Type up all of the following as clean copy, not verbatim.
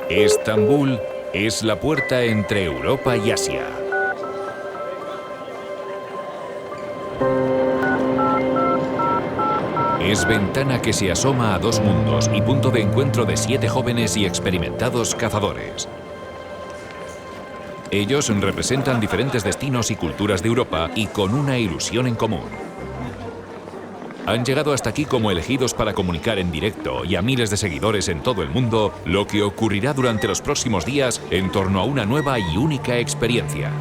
Estambul es la puerta entre Europa y Asia. Es ventana que se asoma a dos mundos y punto de encuentro de 7 jóvenes y experimentados cazadores. Ellos representan diferentes destinos y culturas de Europa y con una ilusión en común. Han llegado hasta aquí como elegidos para comunicar en directo y a miles de seguidores en todo el mundo lo que ocurrirá durante los próximos días en torno a una nueva y única experiencia.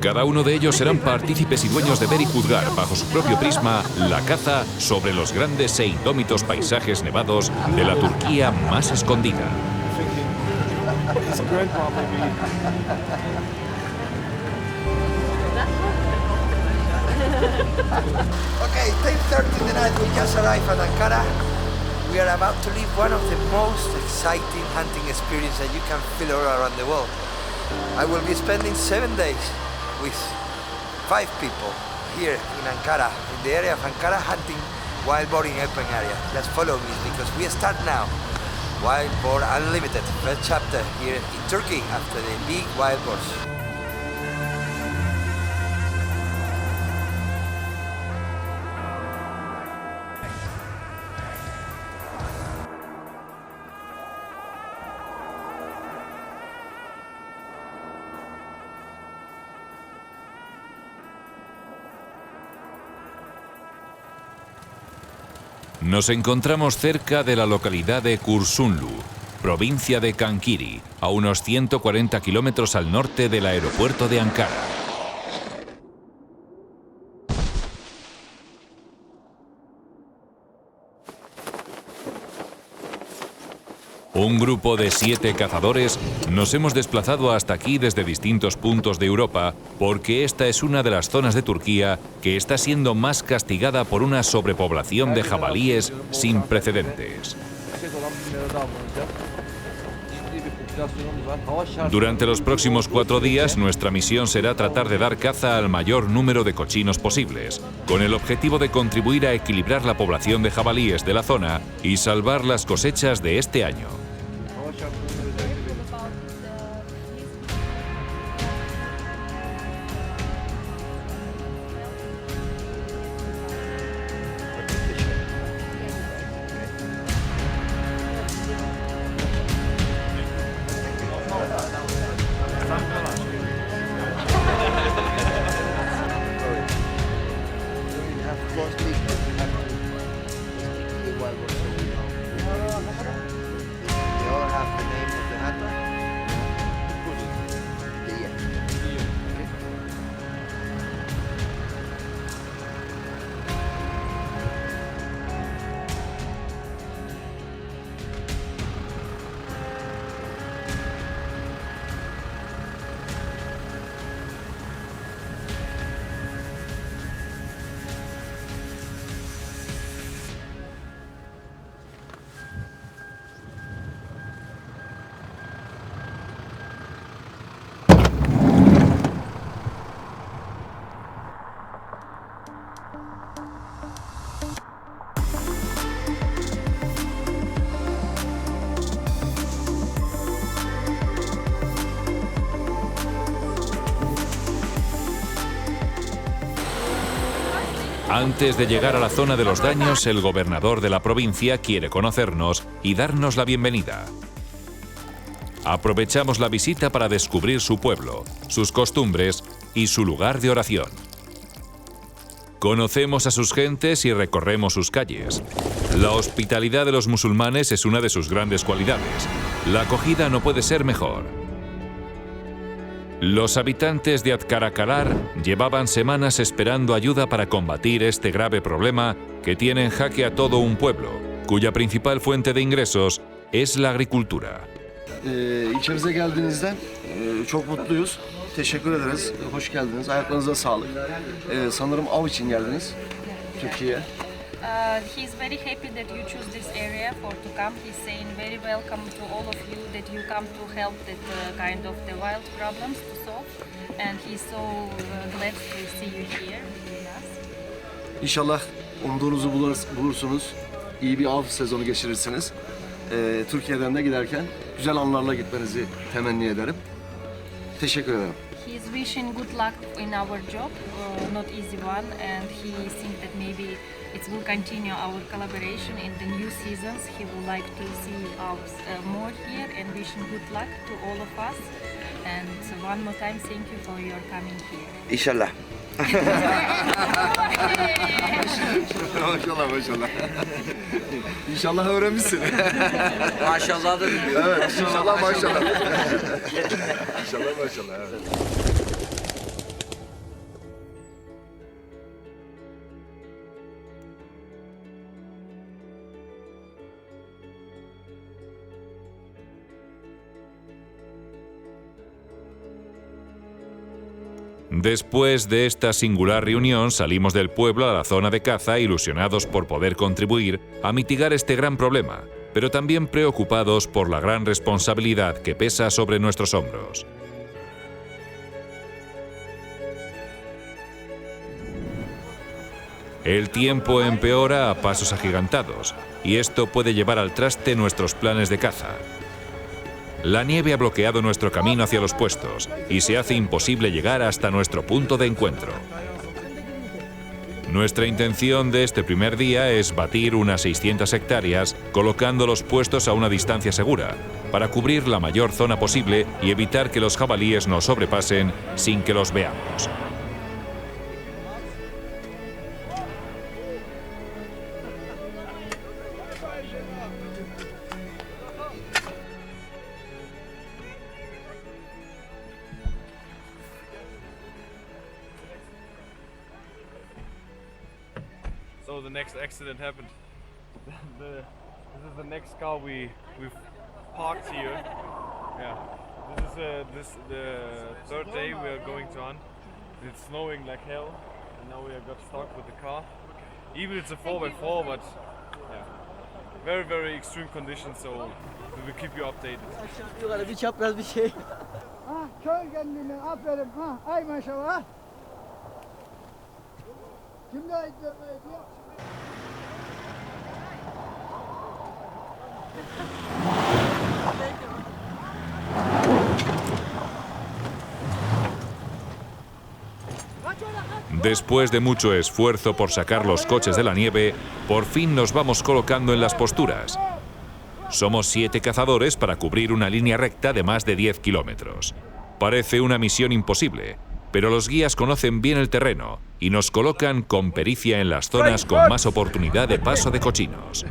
Cada uno de ellos serán partícipes y dueños de ver y juzgar bajo su propio prisma la caza sobre los grandes e indómitos paisajes nevados de la Turquía más escondida. Okay, 10:30 in the night, we just arrived at Ankara. We are about to live one of the most exciting hunting experiences that you can feel all around the world. I will be spending 7 days with 5 people here in Ankara, in the area of Ankara, hunting wild boar in open area. Just follow me because we start now. Wild Boar Unlimited, first chapter here in Turkey after the big wild boars. Nos encontramos cerca de la localidad de Kursunlu, provincia de Kankiri, a unos 140 kilómetros al norte del aeropuerto de Ankara. Un grupo de 7 cazadores nos hemos desplazado hasta aquí desde distintos puntos de Europa porque esta es una de las zonas de Turquía que está siendo más castigada por una sobrepoblación de jabalíes sin precedentes. Durante los próximos 4 días, nuestra misión será tratar de dar caza al mayor número de cochinos posibles, con el objetivo de contribuir a equilibrar la población de jabalíes de la zona y salvar las cosechas de este año. Antes de llegar a la zona de los daños, el gobernador de la provincia quiere conocernos y darnos la bienvenida. Aprovechamos la visita para descubrir su pueblo, sus costumbres y su lugar de oración. Conocemos a sus gentes y recorremos sus calles. La hospitalidad de los musulmanes es una de sus grandes cualidades. La acogida no puede ser mejor. Los habitantes de Atkarakalar llevaban semanas esperando ayuda para combatir este grave problema que tiene en jaque a todo un pueblo, cuya principal fuente de ingresos es la agricultura. İlçemize geldiğinizden çok mutluyuz. Teşekkür ederiz. Hoş geldiniz. Ayaklarınıza sağlık. Sanırım av için geldiniz Türkiye'ye. He's very happy that you choose this area for to come. He's saying very welcome to all of you that you come to help that kind of the wild problems to solve. And he's so glad to see you here with us. İnşallah umduğunuzu bulursunuz. İyi bir av sezonu geçirirsiniz. Türkiye'den de giderken güzel anlarla gitmenizi temenni ederim. Teşekkür ederim. He's wishing good luck in our job, not easy one, and he thinks that maybe it will continue our collaboration in the new seasons. He would like to see us more here and wishing good luck to all of us. And one more time, thank you for your coming here. İnşallah. Maşallah. İnşallah öğrenmişsin. Maşallah da biliyor. Evet, inşallah maşallah. İnşallah maşallah. Evet. Después de esta singular reunión salimos del pueblo a la zona de caza ilusionados por poder contribuir a mitigar este gran problema, pero también preocupados por la gran responsabilidad que pesa sobre nuestros hombros. El tiempo empeora a pasos agigantados y esto puede llevar al traste nuestros planes de caza. La nieve ha bloqueado nuestro camino hacia los puestos y se hace imposible llegar hasta nuestro punto de encuentro. Nuestra intención de este primer día es batir unas 600 hectáreas colocando los puestos a una distancia segura para cubrir la mayor zona posible y evitar que los jabalíes nos sobrepasen sin que los veamos. So the next accident happened. This is the next car we've parked here. Yeah, this is the third day we are going to hunt. It's snowing like hell, and now we got stuck with the car. Even it's a 4x4, but yeah, very very extreme conditions. So we will keep you updated. Yukarı bir çapraz bir şey. Ah köy kendine aferin ha ay maşallah. Kim daha ediyor? Después de mucho esfuerzo por sacar los coches de la nieve, por fin nos vamos colocando en las posturas. Somos 7 cazadores para cubrir una línea recta de más de 10 kilómetros. Parece una misión imposible, pero los guías conocen bien el terreno y nos colocan con pericia en las zonas con más oportunidad de paso de cochinos.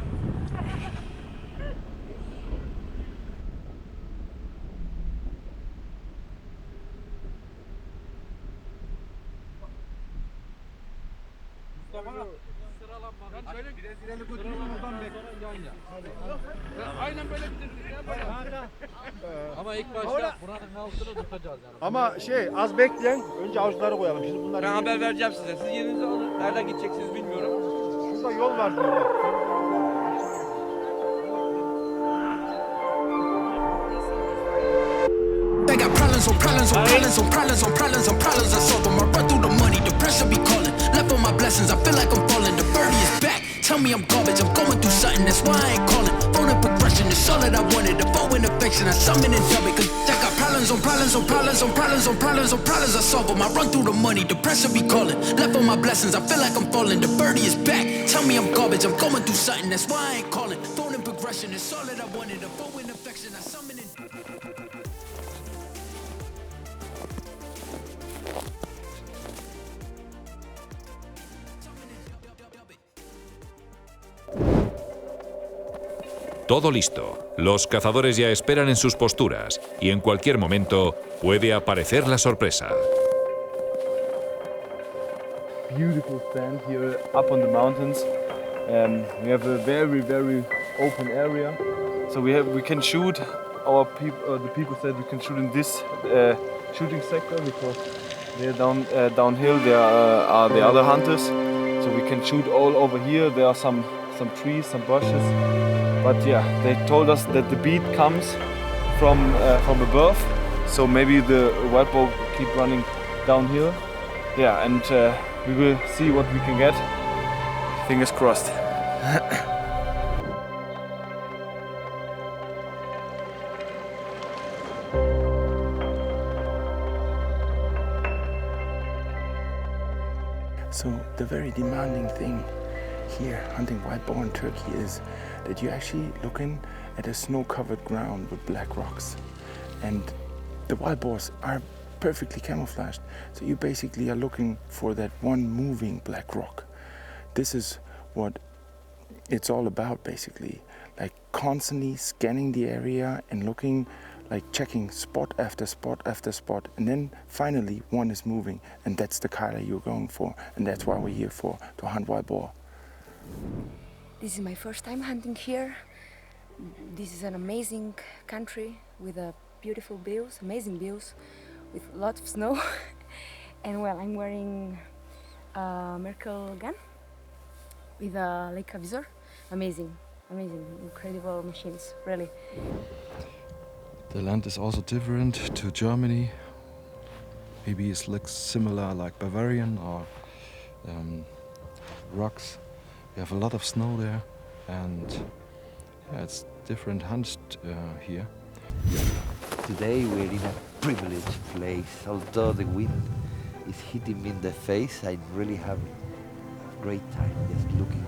Ama az bekleyin. Önce avcıları koyalım. Şimdi bunlar Ben haber vereceğim size. Siz yerinizi alın. Nereden gideceksiniz bilmiyorum. şurada yol var diyor. They got problems on problems on problems on problems on problems on problems I solve them. I run through the money, the pressure be calling. Left on my blessings, I feel like I'm falling. The birdie is back. Tell me I'm garbage, I'm going through something, that's why I ain't calling. Phone and progression is all that I wanted. The phone and affection, I summon and dub it. Cause I got problems on problems on problems on problems on problems on problems I solve them. I run through the money, the pressure be calling. Left on my blessings, I feel like I'm falling. The birdie is back. Tell me I'm garbage, I'm going through something, that's why I ain't calling. Phone and progression is all that I wanted. The phone and affection, I summon and Todo listo. Los cazadores ya esperan en sus posturas y en cualquier momento puede aparecer la sorpresa. Beautiful stand here up on the mountains. We have a very very open area, so we can shoot. The people said we can shoot in this shooting sector because they're downhill. There are the other hunters, so we can shoot all over here. There are some trees, some bushes. But yeah, they told us that the beat comes from above, so maybe the wild boar keep running downhill. Yeah, and we will see what we can get. Fingers crossed. So the very demanding thing here hunting wild boar in Turkey is that you're actually looking at a snow-covered ground with black rocks, and the wild boars are perfectly camouflaged, so you basically are looking for that one moving black rock. This is what it's all about, basically, like constantly scanning the area and looking, like checking spot after spot after spot, and then finally one is moving, and that's the Cada you're going for, and that's why we're here for, to hunt wild boar. This is my first time hunting here. This is an amazing country with beautiful views, amazing views, with lots of snow. And well, I'm wearing a Merkel gun with a Leica visor. Amazing, amazing, incredible machines, really. The land is also different to Germany. Maybe it looks similar like Bavarian or rocks. We have a lot of snow there, and yeah, it's different hunts here. Today we're in a privileged place. Although the wind is hitting me in the face, I really have a great time just looking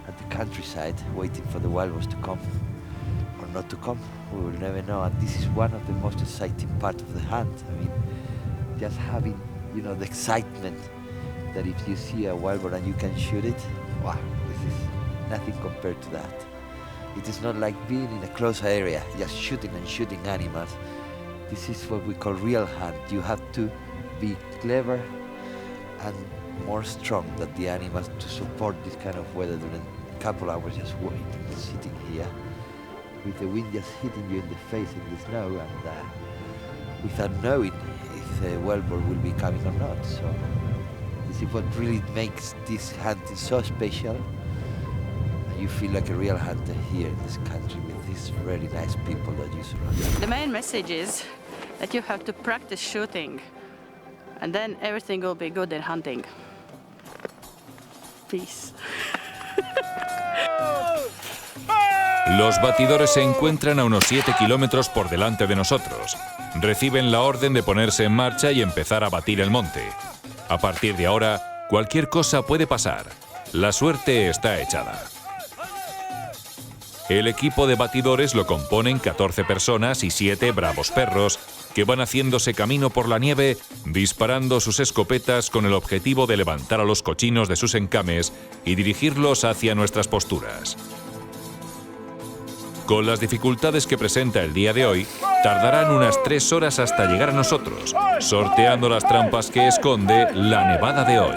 at the countryside, waiting for the wild boars to come or not to come. We will never know. And this is one of the most exciting parts of the hunt. I mean, just having, you know, the excitement that if you see a wild boar and you can shoot it, wow, this is nothing compared to that. It is not like being in a close area, just shooting and shooting animals. This is what we call real hunt. You have to be clever and more strong than the animals to support this kind of weather during a couple hours just waiting, sitting here, with the wind just hitting you in the face in the snow, and without knowing if the wild boar will be coming or not. So this is what really makes this hunting so special. You feel like a real hunter here in this country with these very nice people that you surround. The main message is that you have to practice shooting, and then everything will be good in hunting. Peace. Los batidores se encuentran a unos 7 kilómetros por delante de nosotros. Reciben la orden de ponerse en marcha y empezar a batir el monte. A partir de ahora, cualquier cosa puede pasar. La suerte está echada. El equipo de batidores lo componen 14 personas y 7 bravos perros que van haciéndose camino por la nieve, disparando sus escopetas con el objetivo de levantar a los cochinos de sus encames y dirigirlos hacia nuestras posturas. Con las dificultades que presenta el día de hoy, tardarán unas 3 horas hasta llegar a nosotros, sorteando las trampas que esconde la nevada de hoy.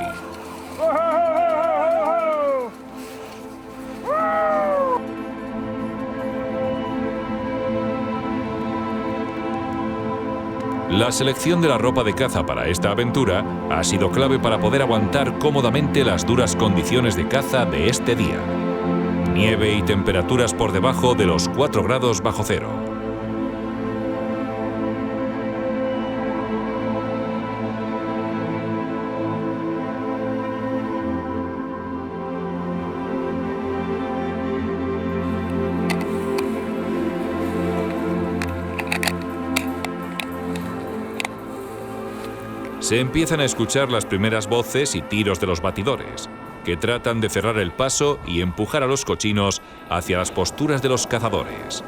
La selección de la ropa de caza para esta aventura ha sido clave para poder aguantar cómodamente las duras condiciones de caza de este día. Nieve y temperaturas por debajo de los 4 grados bajo cero. Se empiezan a escuchar las primeras voces y tiros de los batidores, que tratan de cerrar el paso y empujar a los cochinos hacia las posturas de los cazadores.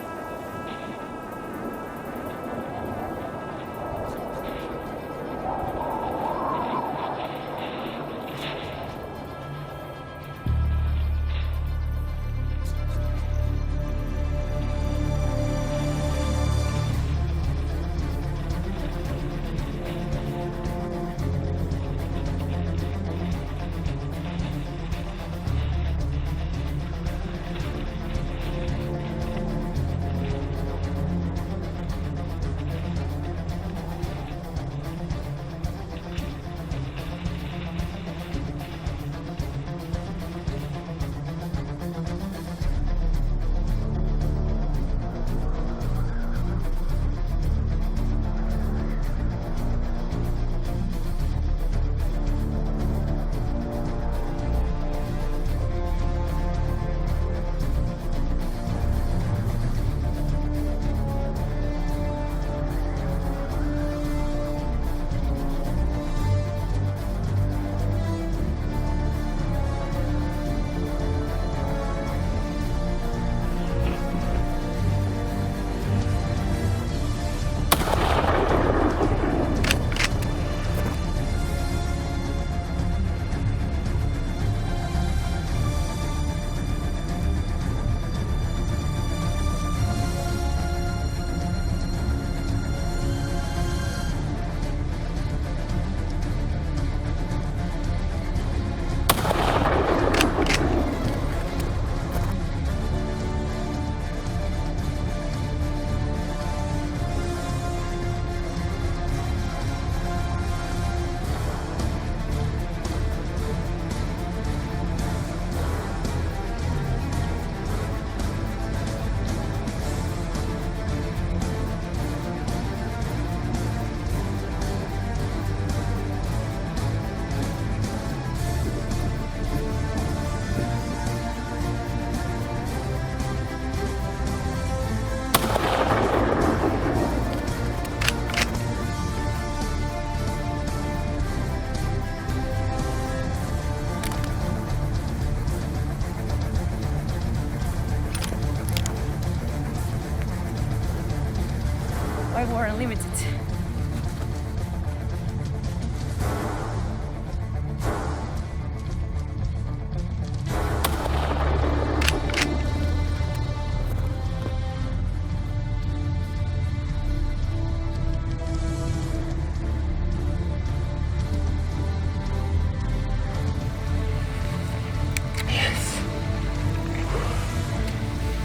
Boar Unlimited.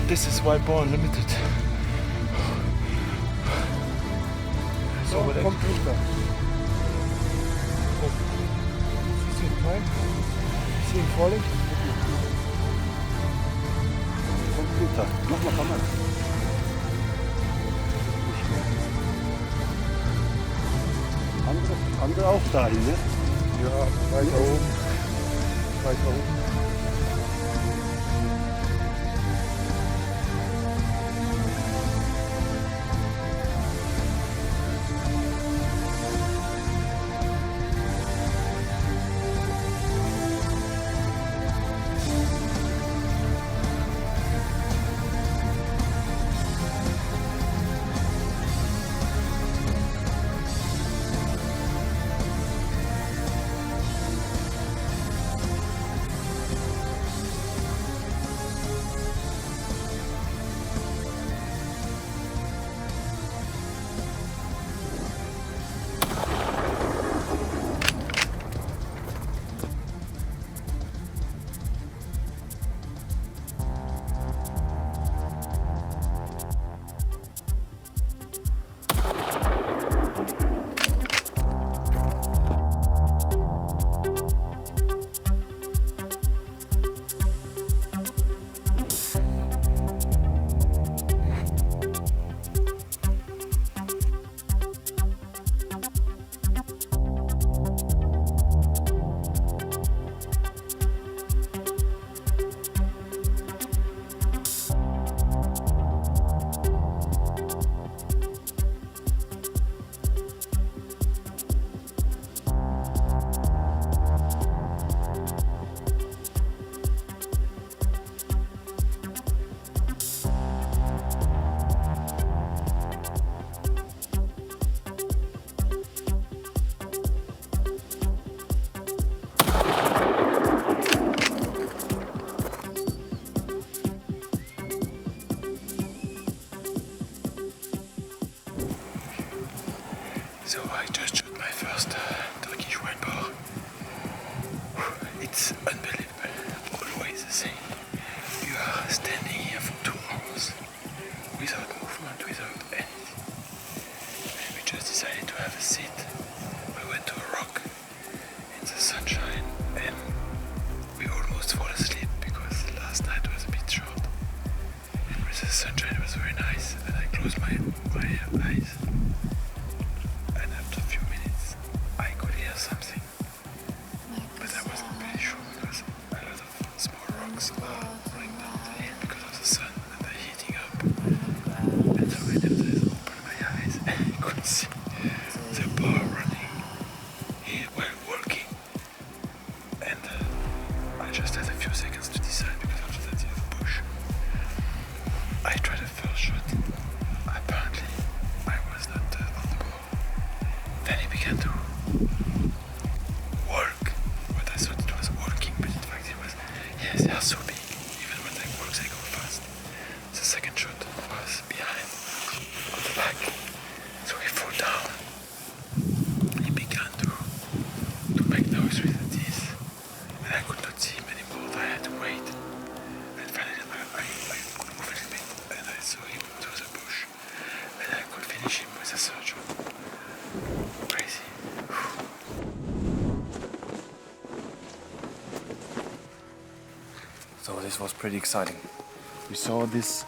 This is why Boar Unlimited. So what I see him flying? See him falling? Computer. Nochmal Kamera. Andere auch dahin, ne? Ja, weiter oben. Weiter oben. So I just shot my first Turkish white boar. It's unbelievable, always the same. You are standing here for 2 hours without movement, without anything. And we just decided to have a seat. We went to a rock in the sunshine and we almost fall asleep because last night was a bit short. And with the sunshine it was very nice and I closed my eyes. And after a few minutes I could hear something. But I wasn't really sure because a lot of small rocks are rolling down the hill because of the sun and they're heating up. And so I just opened my eyes and I could see the boar running here while walking. And I just had a few seconds to decide because after that there's a bush. I tried a first shot. Apparently I was not on the boar. Then he began to walk. What I thought it was walking, but in fact it was, yes, they are so big. Even when they walk, they go fast. The second shot was behind, on the back. So he fell down. He began to make noise with the teeth. And I could not see him anymore. I had to wait. And finally I moved a little bit and I saw him through the bush. And I could finish him with a third shot. Crazy. So this was pretty exciting. We saw this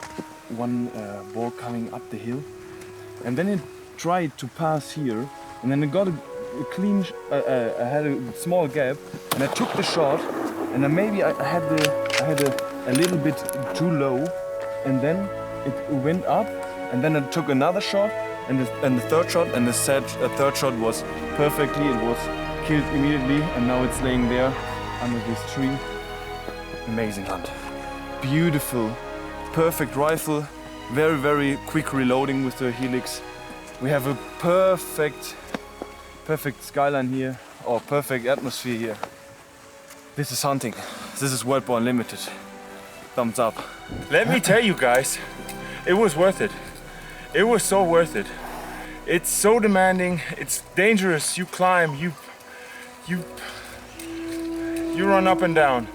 one boar coming up the hill, and then it tried to pass here, and then it got a clean. I had a small gap, and I took the shot, and then maybe I had a little bit too low, and then it went up, and then I took another shot, and the third shot, and the third shot was perfectly. It was killed immediately, and now it's laying there under this tree. Amazing hunt. Beautiful, perfect rifle, very, very quick reloading with the helix. We have a perfect skyline here, or perfect atmosphere here. This is hunting. This is Boar Unlimited. Thumbs up. Let me tell you guys, it was worth it. It was so worth it. It's so demanding, it's dangerous, you climb, you run up and down.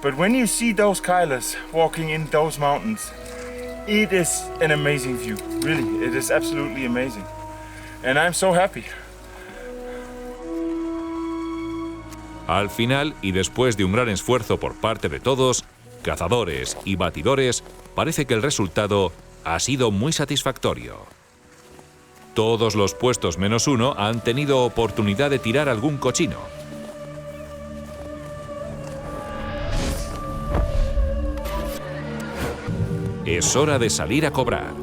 But when you see those Kailas walking in those mountains, it is an amazing view, really, it is absolutely amazing. And I'm so happy. Al final, y después de un gran esfuerzo por parte de todos, cazadores y batidores, parece que el resultado ha sido muy satisfactorio. Todos los puestos menos uno han tenido oportunidad de tirar algún cochino. Es hora de salir a cobrar.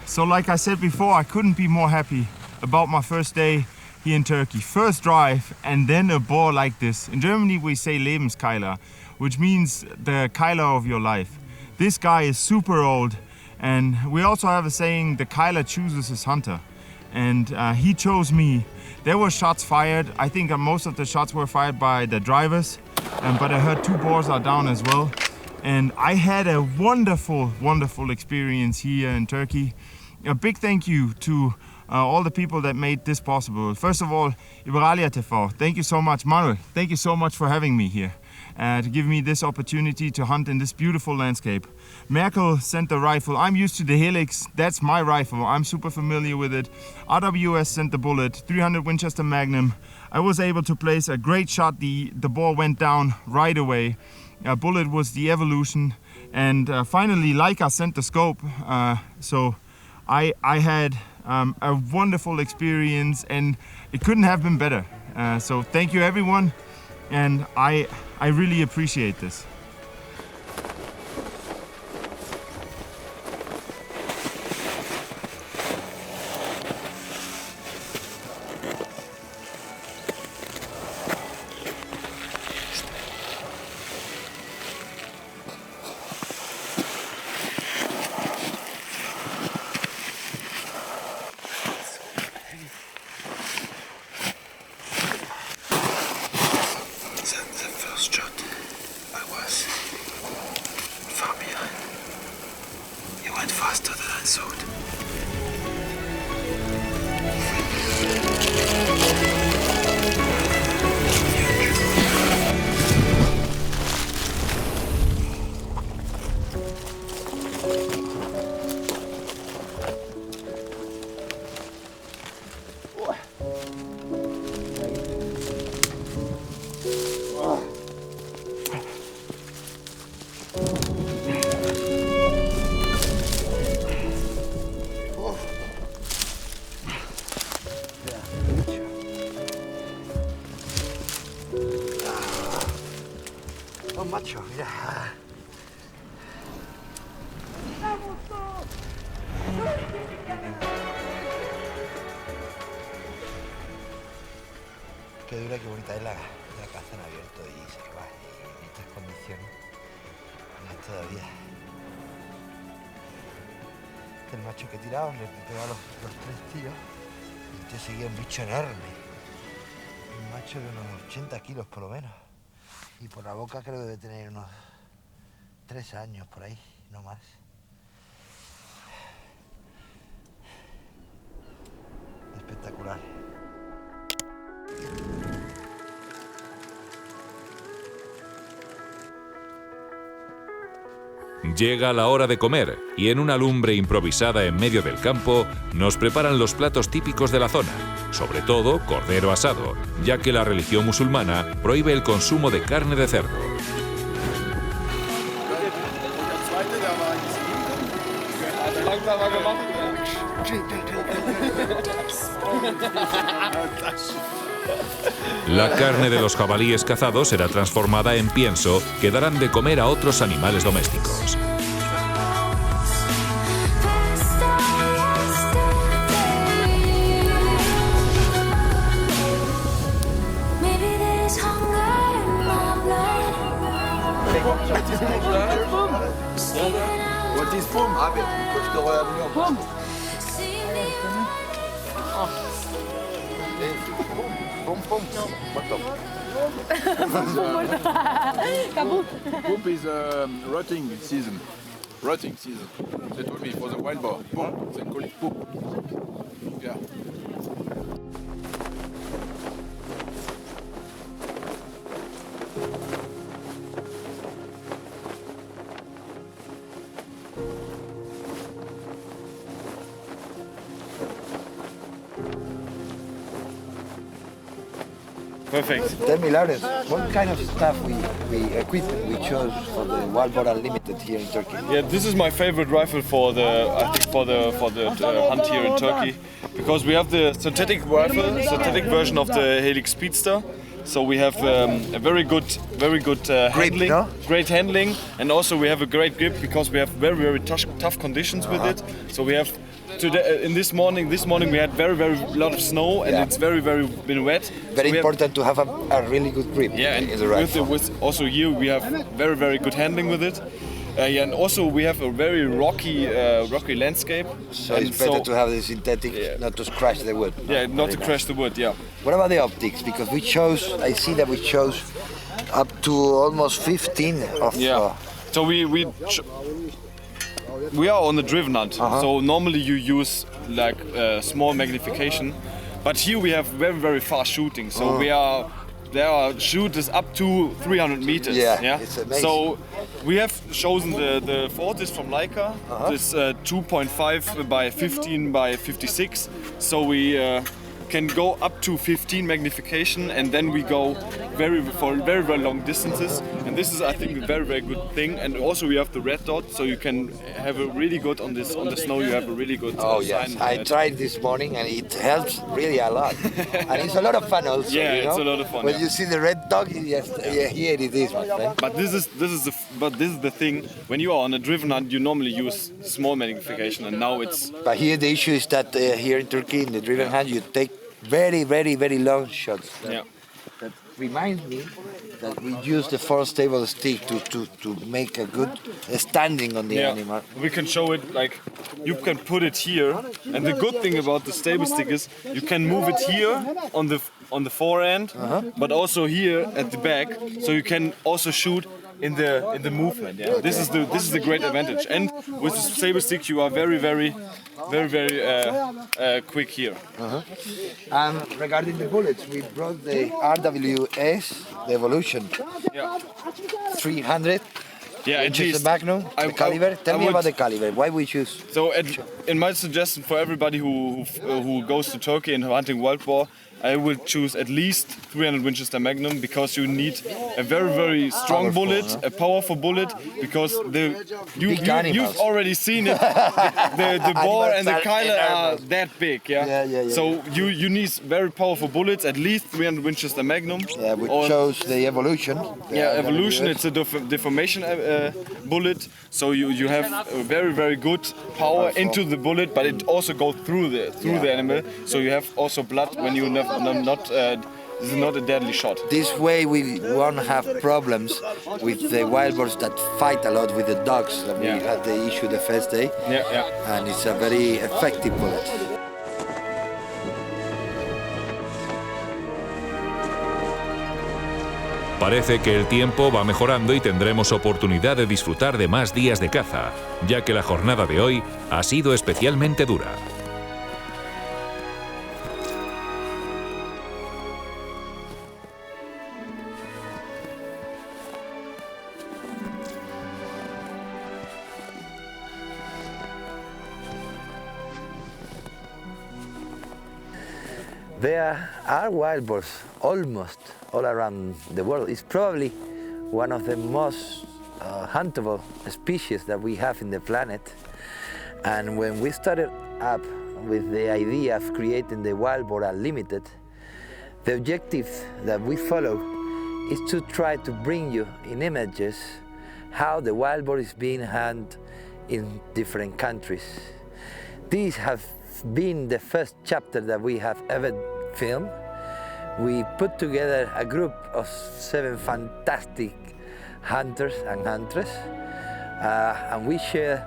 So like I said before, I couldn't be more happy about my first day here in Turkey. First drive and then a boar like this. In Germany we say Lebenskeiler, which means the Keiler of your life. This guy is super old, and we also have a saying, the Keiler chooses his hunter. And he chose me. There were shots fired. I think most of the shots were fired by the drivers, but I heard 2 boars are down as well. And I had a wonderful, wonderful experience here in Turkey. A big thank you to all the people that made this possible. First of all, Iberalia TV, thank you so much. Manuel, thank you so much for having me here, to give me this opportunity to hunt in this beautiful landscape. Merkel sent the rifle. I'm used to the Helix, that's my rifle. I'm super familiar with it. RWS sent the bullet, 300 Winchester Magnum. I was able to place a great shot. The boar went down right away. Bullet was the Evolution. And finally, Leica sent the scope. So I had a wonderful experience, and it couldn't have been better. So thank you everyone, and I really appreciate this. Macho, mira. Qué dura, qué bonita es la caza en abierto y salvaje, y en estas condiciones, más todavía. El macho que he tirado, le he pegado los 3 tiros y el tío seguía un bicho enorme. Un macho de unos 80 kilos por lo menos. Y por la boca creo que debe tener unos 3 años por ahí, no más. Espectacular. Llega la hora de comer y en una lumbre improvisada en medio del campo nos preparan los platos típicos de la zona, sobre todo cordero asado, ya que la religión musulmana prohíbe el consumo de carne de cerdo. La carne de los jabalíes cazados será transformada en pienso que darán de comer a otros animales domésticos. What is boom? Abi, koç da koyabiliyor musun? Boom, boom. Bakalım. Poop is rotting season. Rotting season. They told me for the wild boar. Poop. They call it poop. Yeah. Perfect. Tell me, Lawrence, what kind of stuff equipment we chose for the Boar Unlimited here in Turkey? Yeah, this is my favorite rifle for the hunt here in Turkey, because we have the synthetic rifle, synthetic version of the Helix Speedster. So we have a very good handling, no? Great handling, and also we have a great grip because we have very tough conditions with it. So we have today this morning we had very lot of snow, and it's very been wet. Very important to have a really good grip. Yeah, and in the rifle. with also here we have very good handling with it. Yeah, and also we have a very rocky landscape. So it's better to have the synthetic, not to crash the wood. Yeah, not to crash the wood. Yeah. What about the optics? Because I see that we chose up to almost 15 of. Yeah. So we are on the driven hunt. So normally you use like small magnification, but here we have very fast shooting. So there are shooters up to 300 meters. Yeah, it's amazing. So we have chosen the Fortis from Leica. This 2.5 by 15 by 56. So we can go up to 15 magnification, and then we go for very long distances. And this is, I think, a very good thing. And also we have the red dot, so you can have a really good on the snow. You have a really good. Yes, I tried this morning, and it helps really a lot. And it's a lot of fun also. Yeah, you know? it's a lot of fun. When you see the red dog, yes, here it is, my friend. But this is the thing. When you are on a driven hunt, you normally use small magnification, and now it's. But here the issue is that here in Turkey, in the driven hunt, you take very long shots. Yeah. That reminds me that we use the 4-stable stick to make a good standing on the animal. We can show it, like, you can put it here, and the good thing about the stable stick is you can move it here on the forend, but also here at the back, so you can also shoot in the movement. Yeah, this is the great advantage. And with the stable stick, you are very quick here. Regarding the bullets, we brought the RWS, the Evolution. Yeah. 300. Yeah, at least. The Magnum, the caliber. Tell me about the caliber. Why we choose? So, in my suggestion for everybody who goes to Turkey and hunting wild boar, I will choose at least 300 Winchester Magnum, because you need a very strong bullet, a powerful bullet, because you've already seen it. The boar and the Cada are that big, yeah. So you need very powerful bullets, at least 300 Winchester Magnum. Yeah, we chose the Evolution. Evolution. It's a deformation bullet, so you have a very good power into the bullet, but it also goes through the animal. So you have also blood when you this is not a deadly shot. This way we won't have problems with the wild boars that fight a lot with the dogs. We had the issue the first day. And it's a very effective bullet. Parece que el tiempo va mejorando y tendremos oportunidad de disfrutar de más días de caza, ya que la jornada de hoy ha sido especialmente dura. There are wild boars almost all around the world. It's probably one of the most huntable species that we have in the planet. And when we started up with the idea of creating the Boar Unlimited, The objective that we follow is to try to bring you in images how the wild boar is being hunted in different countries. These have been the first chapter that we have ever filmed. We put together a group of 7 fantastic hunters and huntresses, and we share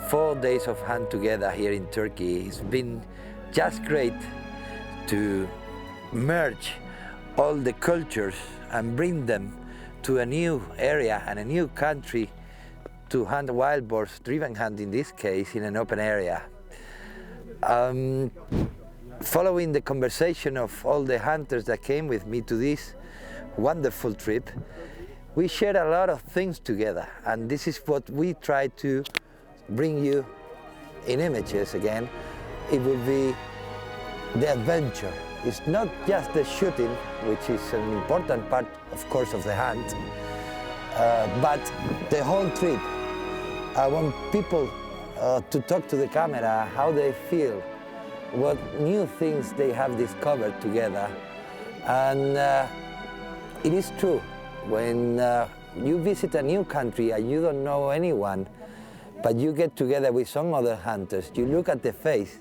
4 days of hunt together here in Turkey. It's been just great to merge all the cultures and bring them to a new area and a new country to hunt wild boars, driven hunt in this case, in an open area. Following the conversation of all the hunters that came with me to this wonderful trip, we shared a lot of things together, and this is what we try to bring you in images again. It will be the adventure. It's not just the shooting, which is an important part, of course, of the hunt, but the whole trip. I want people to talk to the camera, how they feel, what new things they have discovered together. And it is true, when you visit a new country and you don't know anyone, but you get together with some other hunters, you look at the face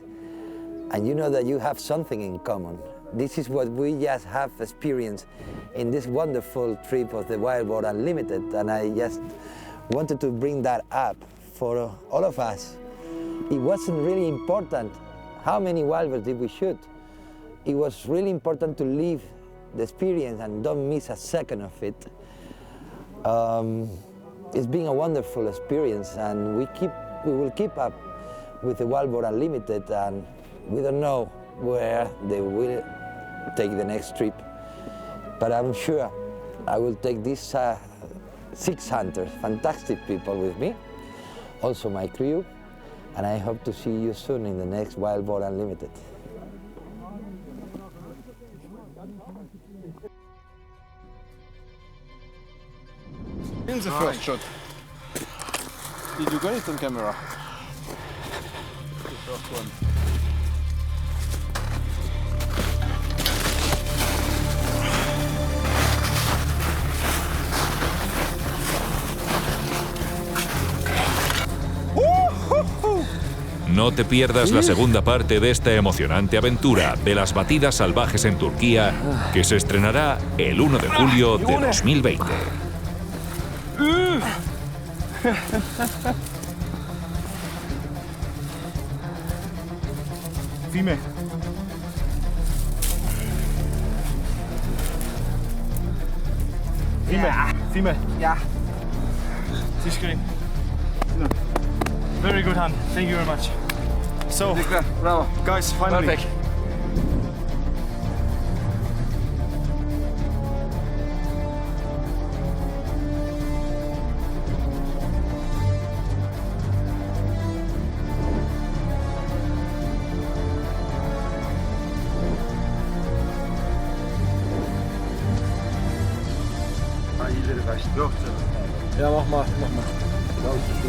and you know that you have something in common. This is what we just have experienced in this wonderful trip of the Boar Unlimited, and I just wanted to bring that up for all of us. It wasn't really important how many wild boars did we shoot. It was really important to live the experience and don't miss a second of it. It's been a wonderful experience, and we will keep up with the Boar Unlimited, and we don't know where they will take the next trip. But I'm sure I will take these 6 hunters, fantastic people with me, also my crew, and I hope to see you soon in the next Boar Unlimited. In the first shot. Did you get it on camera? The first one. No te pierdas la segunda parte de esta emocionante aventura de las batidas salvajes en Turquía, que se estrenará el 1 de julio de 2020. Female. Female. Female. Yeah. She's great. Very good hunt. Thank you very much. So, Bravo. guys, finally. Perfect. Yok canım. Ja, mach mal. Ich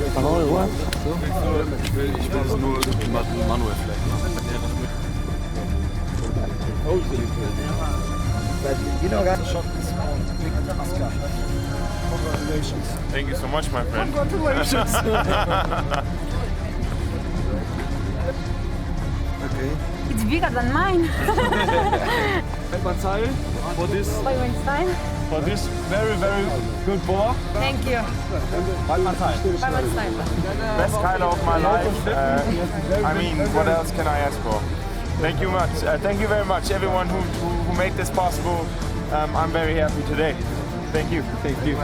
will es nur manuell vielleicht machen. You know, guys. Congratulations. Thank you so much, my friend. Congratulations. Okay. It's bigger than mine. For this very, very good boar. Thank you. Best kind of my life. I mean, what else can I ask for? Thank you much. Thank you very much, everyone who made this possible. I'm very happy today. Thank you. Thank you.